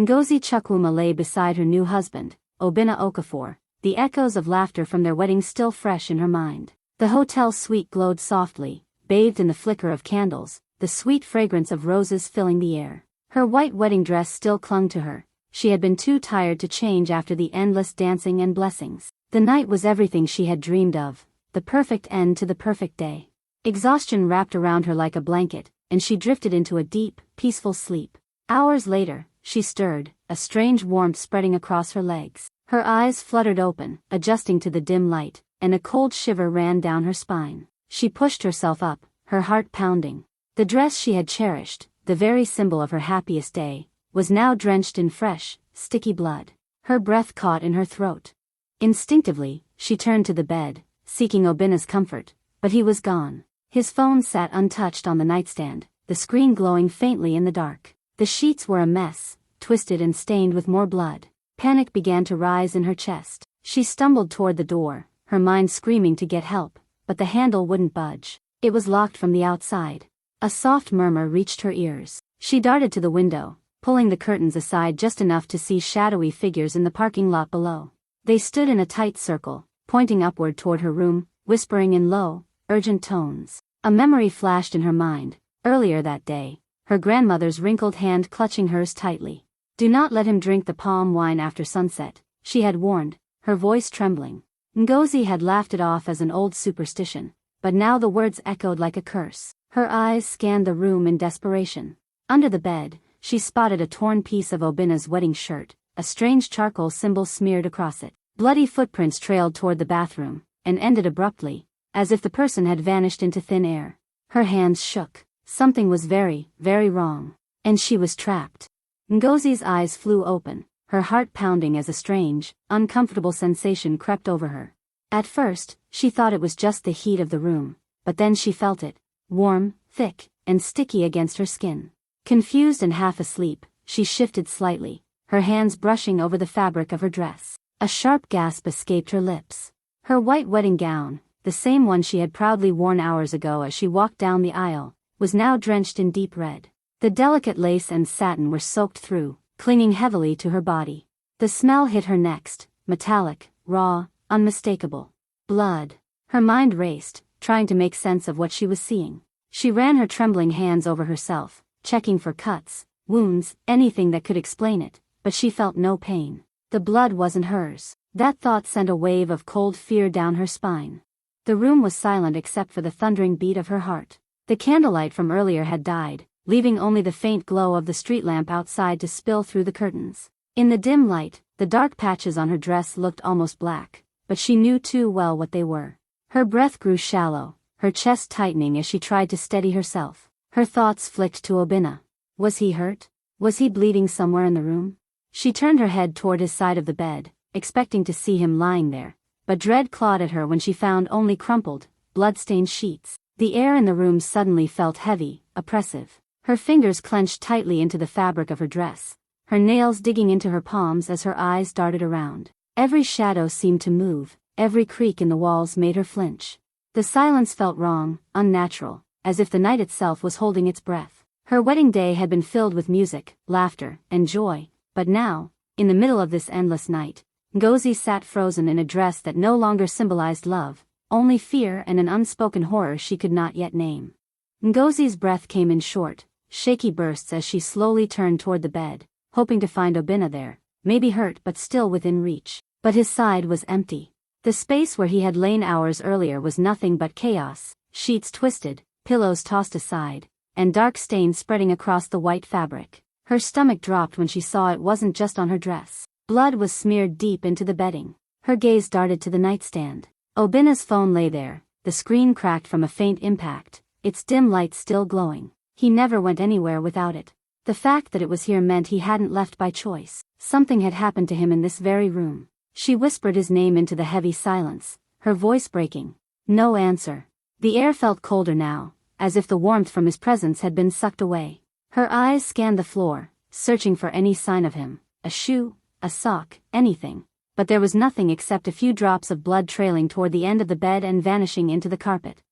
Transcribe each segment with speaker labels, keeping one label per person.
Speaker 1: Ngozi Chukwuma lay beside her new husband, Obinna Okafor, the echoes of laughter from their wedding still fresh in her mind. The hotel suite glowed softly, bathed in the flicker of candles, the sweet fragrance of roses filling the air. Her white wedding dress still clung to her. She had been too tired to change after the endless dancing and blessings. The night was everything she had dreamed of, the perfect end to the perfect day. Exhaustion wrapped around her like a blanket, and she drifted into a deep, peaceful sleep. Hours later, she stirred, a strange warmth spreading across her legs. Her eyes fluttered open, adjusting to the dim light, and a cold shiver ran down her spine. She pushed herself up, her heart pounding. The dress she had cherished, the very symbol of her happiest day, was now drenched in fresh, sticky blood. Her breath caught in her throat. Instinctively, she turned to the bed, seeking Obinna's comfort, but he was gone. His phone sat untouched on the nightstand, the screen glowing faintly in the dark. The sheets were a mess, twisted and stained with more blood. Panic began to rise in her chest. She stumbled toward the door, her mind screaming to get help, but the handle wouldn't budge. It was locked from the outside. A soft murmur reached her ears. She darted to the window, pulling the curtains aside just enough to see shadowy figures in the parking lot below. They stood in a tight circle, pointing upward toward her room, whispering in low, urgent tones. A memory flashed in her mind. Earlier that day, her grandmother's wrinkled hand clutching hers tightly. "Do not let him drink the palm wine after sunset," she had warned, her voice trembling. Ngozi had laughed it off as an old superstition, but now the words echoed like a curse. Her eyes scanned the room in desperation. Under the bed, she spotted a torn piece of Obinna's wedding shirt, a strange charcoal symbol smeared across it. Bloody footprints trailed toward the bathroom, and ended abruptly, as if the person had vanished into thin air. Her hands shook. Something was very, very wrong. And she was trapped. Ngozi's eyes flew open, her heart pounding as a strange, uncomfortable sensation crept over her. At first, she thought it was just the heat of the room, but then she felt it, warm, thick, and sticky against her skin. Confused and half asleep, she shifted slightly, her hands brushing over the fabric of her dress. A sharp gasp escaped her lips. Her white wedding gown, the same one she had proudly worn hours ago as she walked down the aisle, was now drenched in deep red. The delicate lace and satin were soaked through, clinging heavily to her body. The smell hit her next, metallic, raw, unmistakable. Blood. Her mind raced, trying to make sense of what she was seeing. She ran her trembling hands over herself, checking for cuts, wounds, anything that could explain it, but she felt no pain. The blood wasn't hers. That thought sent a wave of cold fear down her spine. The room was silent except for the thundering beat of her heart. The candlelight from earlier had died, leaving only the faint glow of the street lamp outside to spill through the curtains. In the dim light, the dark patches on her dress looked almost black, but she knew too well what they were. Her breath grew shallow, her chest tightening as she tried to steady herself. Her thoughts flicked to Obinna. Was he hurt? Was he bleeding somewhere in the room? She turned her head toward his side of the bed, expecting to see him lying there, but dread clawed at her when she found only crumpled, blood-stained sheets. The air in the room suddenly felt heavy, oppressive. Her fingers clenched tightly into the fabric of her dress, her nails digging into her palms as her eyes darted around. Every shadow seemed to move, every creak in the walls made her flinch. The silence felt wrong, unnatural, as if the night itself was holding its breath. Her wedding day had been filled with music, laughter, and joy, but now, in the middle of this endless night, Ngozi sat frozen in a dress that no longer symbolized love, only fear and an unspoken horror she could not yet name. Ngozi's breath came in short, shaky bursts as she slowly turned toward the bed, hoping to find Obinna there, maybe hurt but still within reach. But his side was empty. The space where he had lain hours earlier was nothing but chaos, sheets twisted, pillows tossed aside, and dark stains spreading across the white fabric. Her stomach dropped when she saw it wasn't just on her dress. Blood was smeared deep into the bedding. Her gaze darted to the nightstand. Obinna's phone lay there, the screen cracked from a faint impact, its dim light still glowing. He never went anywhere without it. The fact that it was here meant he hadn't left by choice. Something had happened to him in this very room. She whispered his name into the heavy silence, her voice breaking. No answer. The air felt colder now, as if the warmth from his presence had been sucked away. Her eyes scanned the floor, searching for any sign of him, a shoe, a sock, anything. But there was nothing except a few drops of blood trailing toward the end of the bed and vanishing into the carpet.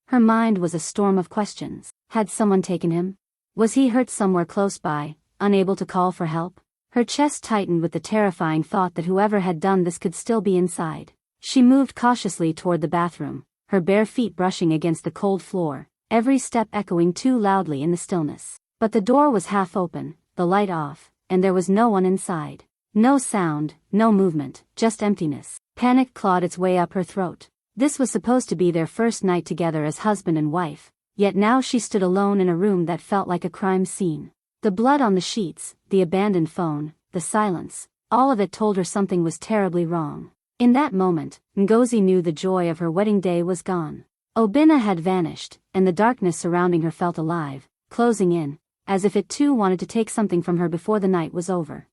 Speaker 1: Her mind was a storm of questions. Had someone taken him? Was he hurt somewhere close by, unable to call for help? Her chest tightened with the terrifying thought that whoever had done this could still be inside. She moved cautiously toward the bathroom, her bare feet brushing against the cold floor, every step echoing too loudly in the stillness. But the door was half open, the light off, and there was no one inside. No sound, no movement, just emptiness. Panic clawed its way up her throat. This was supposed to be their first night together as husband and wife, yet now she stood alone in a room that felt like a crime scene. The blood on the sheets, the abandoned phone, the silence, all of it told her something was terribly wrong. In that moment, Ngozi knew the joy of her wedding day was gone. Obinna had vanished, and the darkness surrounding her felt alive, closing in, as if it too wanted to take something from her before the night was over.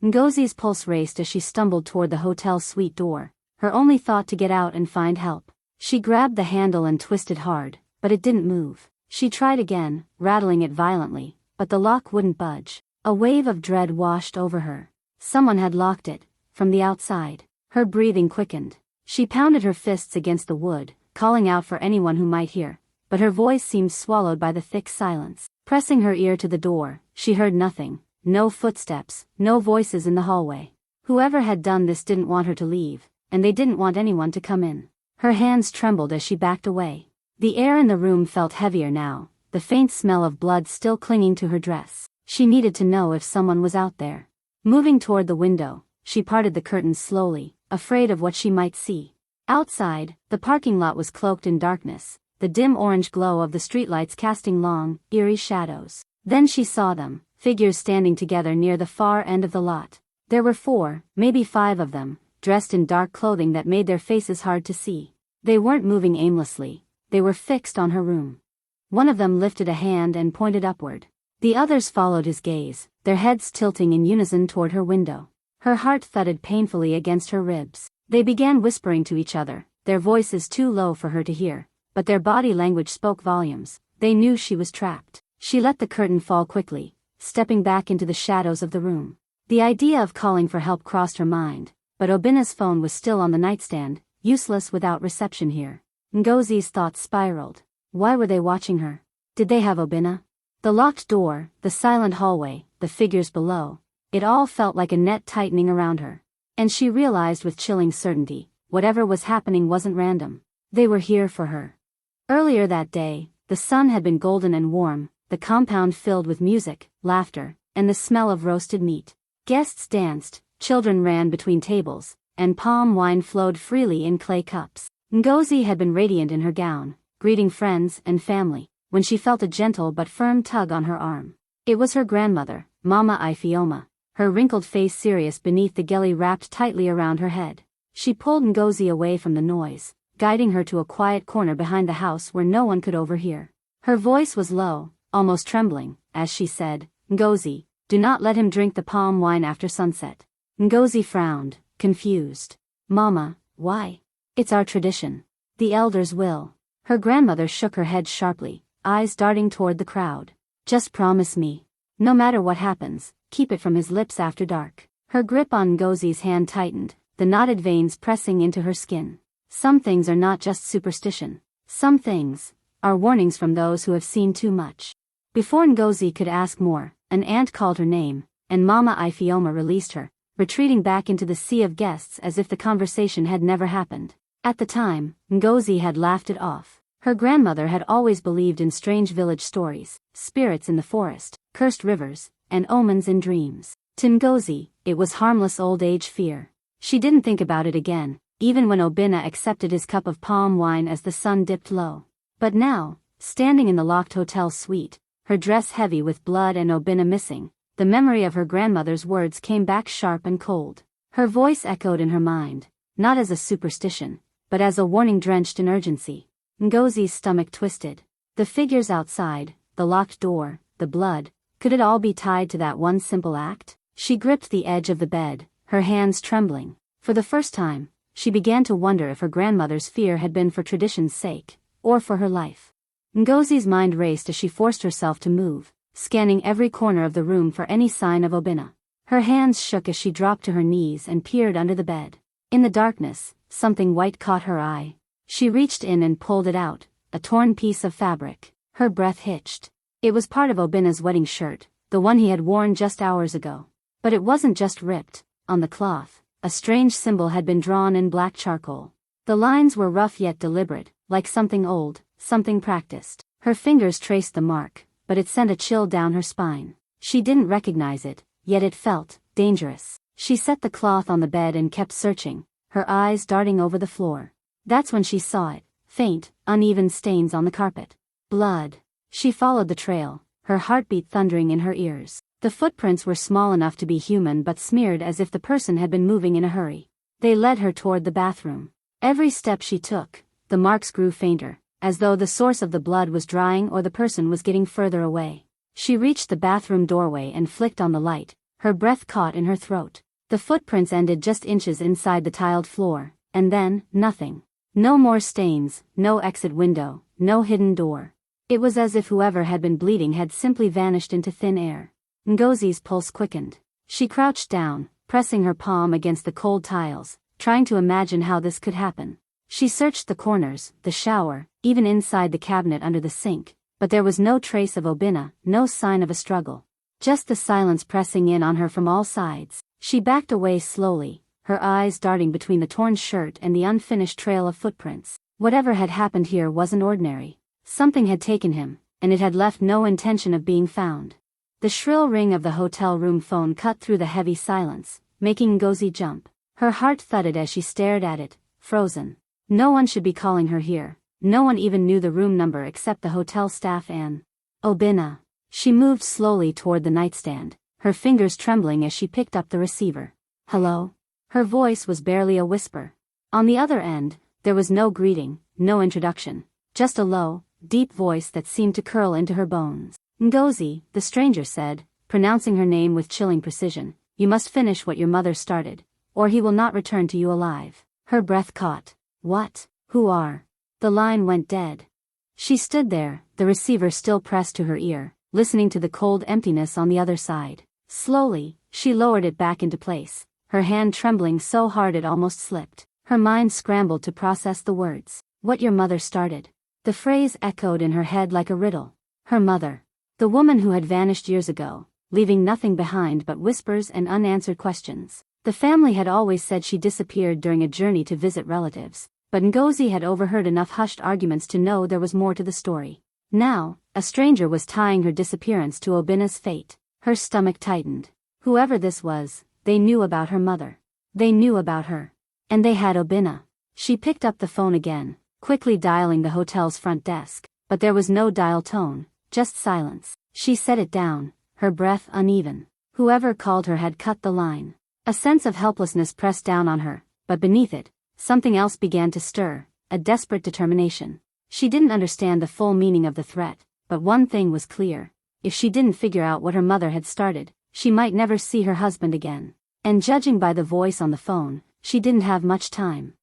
Speaker 1: Ngozi's pulse raced as she stumbled toward the hotel suite door, her only thought to get out and find help. She grabbed the handle and twisted hard, but it didn't move. She tried again, rattling it violently, but the lock wouldn't budge. A wave of dread washed over her. Someone had locked it, from the outside. Her breathing quickened. She pounded her fists against the wood, calling out for anyone who might hear, but her voice seemed swallowed by the thick silence. Pressing her ear to the door, she heard nothing. No footsteps, no voices in the hallway. Whoever had done this didn't want her to leave, and they didn't want anyone to come in. Her hands trembled as she backed away. The air in the room felt heavier now, the faint smell of blood still clinging to her dress. She needed to know if someone was out there. Moving toward the window, she parted the curtains slowly, afraid of what she might see. Outside, the parking lot was cloaked in darkness, the dim orange glow of the streetlights casting long, eerie shadows. Then she saw them. Figures standing together near the far end of the lot. There were 4, maybe 5 of them, dressed in dark clothing that made their faces hard to see. They weren't moving aimlessly, they were fixed on her room. One of them lifted a hand and pointed upward. The others followed his gaze, their heads tilting in unison toward her window. Her heart thudded painfully against her ribs. They began whispering to each other, their voices too low for her to hear, but their body language spoke volumes. They knew she was trapped. She let the curtain fall quickly, stepping back into the shadows of the room. The idea of calling for help crossed her mind, but Obinna's phone was still on the nightstand, useless without reception here. Ngozi's thoughts spiraled. Why were they watching her? Did they have Obinna? The locked door, the silent hallway, the figures below, it all felt like a net tightening around her. And she realized with chilling certainty, whatever was happening wasn't random. They were here for her. Earlier that day, the sun had been golden and warm, the compound filled with music, laughter, and the smell of roasted meat. Guests danced, children ran between tables, and palm wine flowed freely in clay cups. Ngozi had been radiant in her gown, greeting friends and family, when she felt a gentle but firm tug on her arm. It was her grandmother, Mama Ifeoma, her wrinkled face serious beneath the geli wrapped tightly around her head. She pulled Ngozi away from the noise, guiding her to a quiet corner behind the house where no one could overhear. Her voice was low, almost trembling, as she said, "Ngozi, do not let him drink the palm wine after sunset." Ngozi frowned, confused. "Mama, why?" "It's our tradition. The elders will." Her grandmother shook her head sharply, eyes darting toward the crowd. "Just promise me. No matter what happens, keep it from his lips after dark." Her grip on Ngozi's hand tightened, the knotted veins pressing into her skin. Some things are not just superstition. Some things are warnings from those who have seen too much. Before Ngozi could ask more, an aunt called her name, and Mama Ifeoma released her, retreating back into the sea of guests as if the conversation had never happened. At the time, Ngozi had laughed it off. Her grandmother had always believed in strange village stories, spirits in the forest, cursed rivers, and omens in dreams. To Ngozi, it was harmless old age fear. She didn't think about it again, even when Obinna accepted his cup of palm wine as the sun dipped low. But now, standing in the locked hotel suite, her dress heavy with blood and Obinna missing, the memory of her grandmother's words came back sharp and cold. Her voice echoed in her mind, not as a superstition, but as a warning drenched in urgency. Ngozi's stomach twisted. The figures outside, the locked door, the blood, could it all be tied to that one simple act? She gripped the edge of the bed, her hands trembling. For the first time, she began to wonder if her grandmother's fear had been for tradition's sake, or for her life. Ngozi's mind raced as she forced herself to move, scanning every corner of the room for any sign of Obinna. Her hands shook as she dropped to her knees and peered under the bed. In the darkness, something white caught her eye. She reached in and pulled it out, a torn piece of fabric. Her breath hitched. It was part of Obinna's wedding shirt, the one he had worn just hours ago. But it wasn't just ripped. On the cloth, a strange symbol had been drawn in black charcoal. The lines were rough yet deliberate, like something old, something practiced. Her fingers traced the mark, but it sent a chill down her spine. She didn't recognize it, yet it felt dangerous. She set the cloth on the bed and kept searching, her eyes darting over the floor. That's when she saw it, faint, uneven stains on the carpet. Blood. She followed the trail, her heartbeat thundering in her ears. The footprints were small enough to be human but smeared as if the person had been moving in a hurry. They led her toward the bathroom. Every step she took, the marks grew fainter, as though the source of the blood was drying or the person was getting further away. She reached the bathroom doorway and flicked on the light, her breath caught in her throat. The footprints ended just inches inside the tiled floor, and then, nothing. No more stains, no exit window, no hidden door. It was as if whoever had been bleeding had simply vanished into thin air. Ngozi's pulse quickened. She crouched down, pressing her palm against the cold tiles, trying to imagine how this could happen. She searched the corners, the shower, even inside the cabinet under the sink, but there was no trace of Obina, no sign of a struggle. Just the silence pressing in on her from all sides. She backed away slowly, her eyes darting between the torn shirt and the unfinished trail of footprints. Whatever had happened here wasn't ordinary. Something had taken him, and it had left no intention of being found. The shrill ring of the hotel room phone cut through the heavy silence, making Ngozi jump. Her heart thudded as she stared at it, frozen. No one should be calling her here. No one even knew the room number except the hotel staff and Obina. She moved slowly toward the nightstand, her fingers trembling as she picked up the receiver. Hello? Her voice was barely a whisper. On the other end, there was no greeting, no introduction, just a low, deep voice that seemed to curl into her bones. Ngozi, the stranger said, pronouncing her name with chilling precision, you must finish what your mother started, or he will not return to you alive. Her breath caught. What? Who are? The line went dead. She stood there, the receiver still pressed to her ear, listening to the cold emptiness on the other side. Slowly, she lowered it back into place, her hand trembling so hard it almost slipped. Her mind scrambled to process the words. What your mother started. The phrase echoed in her head like a riddle. Her mother. The woman who had vanished years ago, leaving nothing behind but whispers and unanswered questions. The family had always said she disappeared during a journey to visit relatives, but Ngozi had overheard enough hushed arguments to know there was more to the story. Now, a stranger was tying her disappearance to Obina's fate. Her stomach tightened. Whoever this was, they knew about her mother. They knew about her. And they had Obina. She picked up the phone again, quickly dialing the hotel's front desk, but there was no dial tone, just silence. She set it down, her breath uneven. Whoever called her had cut the line. A sense of helplessness pressed down on her, but beneath it, something else began to stir, a desperate determination. She didn't understand the full meaning of the threat, but one thing was clear. If she didn't figure out what her mother had started, she might never see her husband again. And judging by the voice on the phone, she didn't have much time.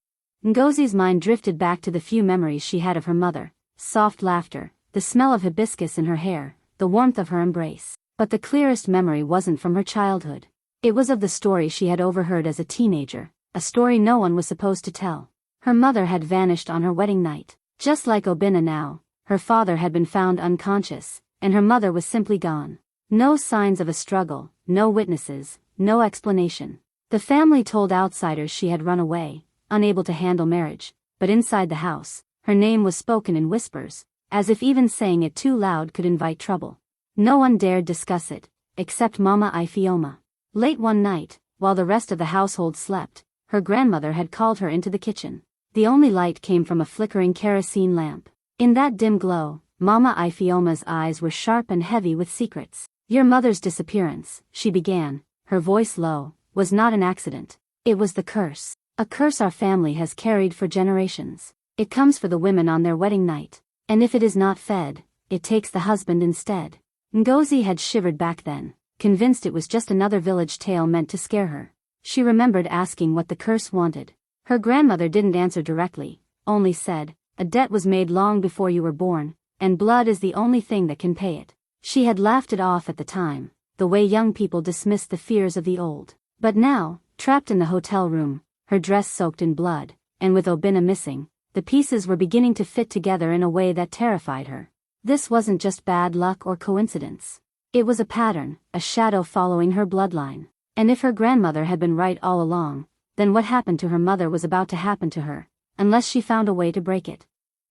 Speaker 1: Ngozi's mind drifted back to the few memories she had of her mother, soft laughter, the smell of hibiscus in her hair, the warmth of her embrace. But the clearest memory wasn't from her childhood. It was of the story she had overheard as a teenager, a story no one was supposed to tell. Her mother had vanished on her wedding night. Just like Obina now, her father had been found unconscious, and her mother was simply gone. No signs of a struggle, no witnesses, no explanation. The family told outsiders she had run away, unable to handle marriage, but inside the house, her name was spoken in whispers, as if even saying it too loud could invite trouble. No one dared discuss it, except Mama Ifioma. Late one night, while the rest of the household slept, her grandmother had called her into the kitchen. The only light came from a flickering kerosene lamp. In that dim glow, Mama Ifioma's eyes were sharp and heavy with secrets. Your mother's disappearance, she began, her voice low, was not an accident. It was the curse. A curse our family has carried for generations. It comes for the women on their wedding night. And if it is not fed, it takes the husband instead. Ngozi had shivered back then, convinced it was just another village tale meant to scare her. She remembered asking what the curse wanted. Her grandmother didn't answer directly, only said, a debt was made long before you were born, and blood is the only thing that can pay it. She had laughed it off at the time, the way young people dismissed the fears of the old. But now, trapped in the hotel room, her dress soaked in blood, and with Obina missing, the pieces were beginning to fit together in a way that terrified her. This wasn't just bad luck or coincidence. It was a pattern, a shadow following her bloodline. And if her grandmother had been right all along, then what happened to her mother was about to happen to her, unless she found a way to break it.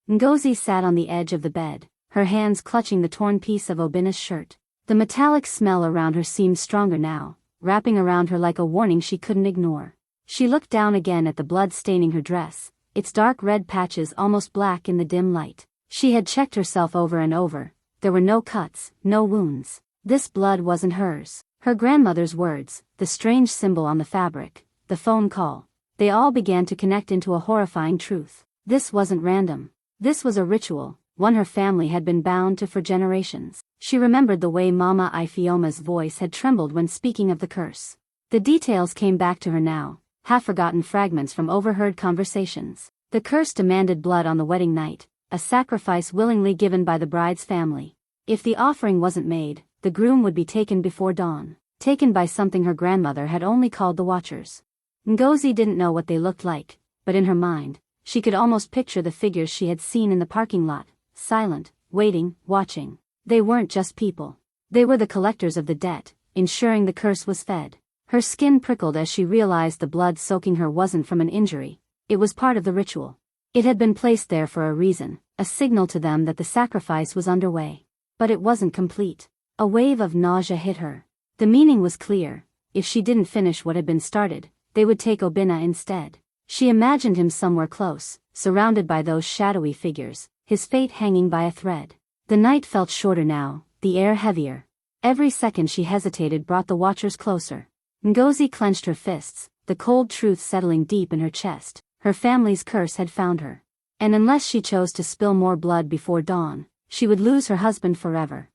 Speaker 1: Ngozi sat on the edge of the bed, her hands clutching the torn piece of Obina's shirt. The metallic smell around her seemed stronger now, wrapping around her like a warning she couldn't ignore. She looked down again at the blood staining her dress, its dark red patches almost black in the dim light. She had checked herself over and over. There were no cuts, no wounds. This blood wasn't hers. Her grandmother's words, the strange symbol on the fabric, the phone call, they all began to connect into a horrifying truth. This wasn't random. This was a ritual, one her family had been bound to for generations. She remembered the way Mama Ifeoma's voice had trembled when speaking of the curse. The details came back to her now, half-forgotten fragments from overheard conversations. The curse demanded blood on the wedding night, a sacrifice willingly given by the bride's family. If the offering wasn't made, the groom would be taken before dawn, taken by something her grandmother had only called the Watchers. Ngozi didn't know what they looked like, but in her mind, she could almost picture the figures she had seen in the parking lot, silent, waiting, watching. They weren't just people. They were the collectors of the debt, ensuring the curse was fed. Her skin prickled as she realized the blood soaking her wasn't from an injury. It was part of the ritual. It had been placed there for a reason, a signal to them that the sacrifice was underway. But it wasn't complete. A wave of nausea hit her. The meaning was clear. If she didn't finish what had been started, they would take Obina instead. She imagined him somewhere close, surrounded by those shadowy figures, his fate hanging by a thread. The night felt shorter now, the air heavier. Every second she hesitated brought the Watchers closer. Ngozi clenched her fists, the cold truth settling deep in her chest. Her family's curse had found her. And unless she chose to spill more blood before dawn, she would lose her husband forever.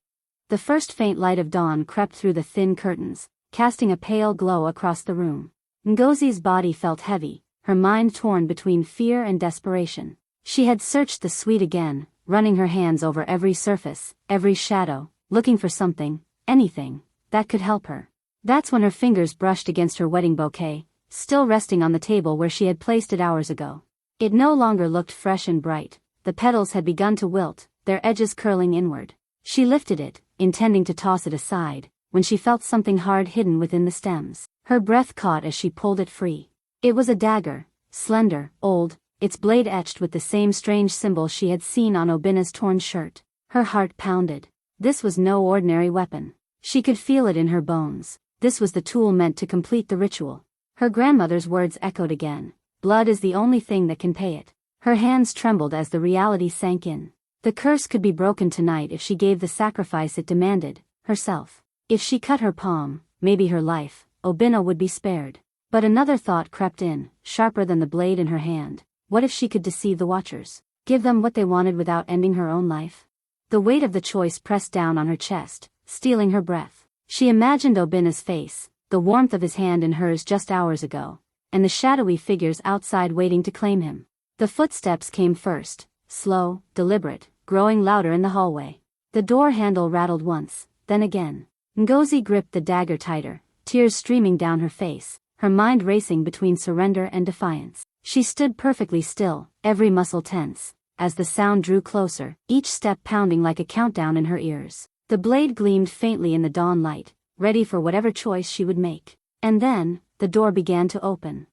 Speaker 1: The first faint light of dawn crept through the thin curtains, casting a pale glow across the room. Ngozi's body felt heavy, her mind torn between fear and desperation. She had searched the suite again, running her hands over every surface, every shadow, looking for something, anything, that could help her. That's when her fingers brushed against her wedding bouquet, still resting on the table where she had placed it hours ago. It no longer looked fresh and bright. The petals had begun to wilt, their edges curling inward. She lifted it, intending to toss it aside, when she felt something hard hidden within the stems. Her breath caught as she pulled it free. It was a dagger, slender, old, its blade etched with the same strange symbol she had seen on Obina's torn shirt. Her heart pounded. This was no ordinary weapon. She could feel it in her bones. This was the tool meant to complete the ritual. Her grandmother's words echoed again. Blood is the only thing that can pay it. Her hands trembled as the reality sank in. The curse could be broken tonight if she gave the sacrifice it demanded, herself. If she cut her palm, maybe her life, Obina would be spared. But another thought crept in, sharper than the blade in her hand. What if she could deceive the Watchers? Give them what they wanted without ending her own life? The weight of the choice pressed down on her chest, stealing her breath. She imagined Obina's face, the warmth of his hand in hers just hours ago, and the shadowy figures outside waiting to claim him. The footsteps came first, slow, deliberate, growing louder in the hallway. The door handle rattled once, then again. Ngozi gripped the dagger tighter, tears streaming down her face, her mind racing between surrender and defiance. She stood perfectly still, every muscle tense, as the sound drew closer, each step pounding like a countdown in her ears. The blade gleamed faintly in the dawn light, ready for whatever choice she would make. And then, the door began to open.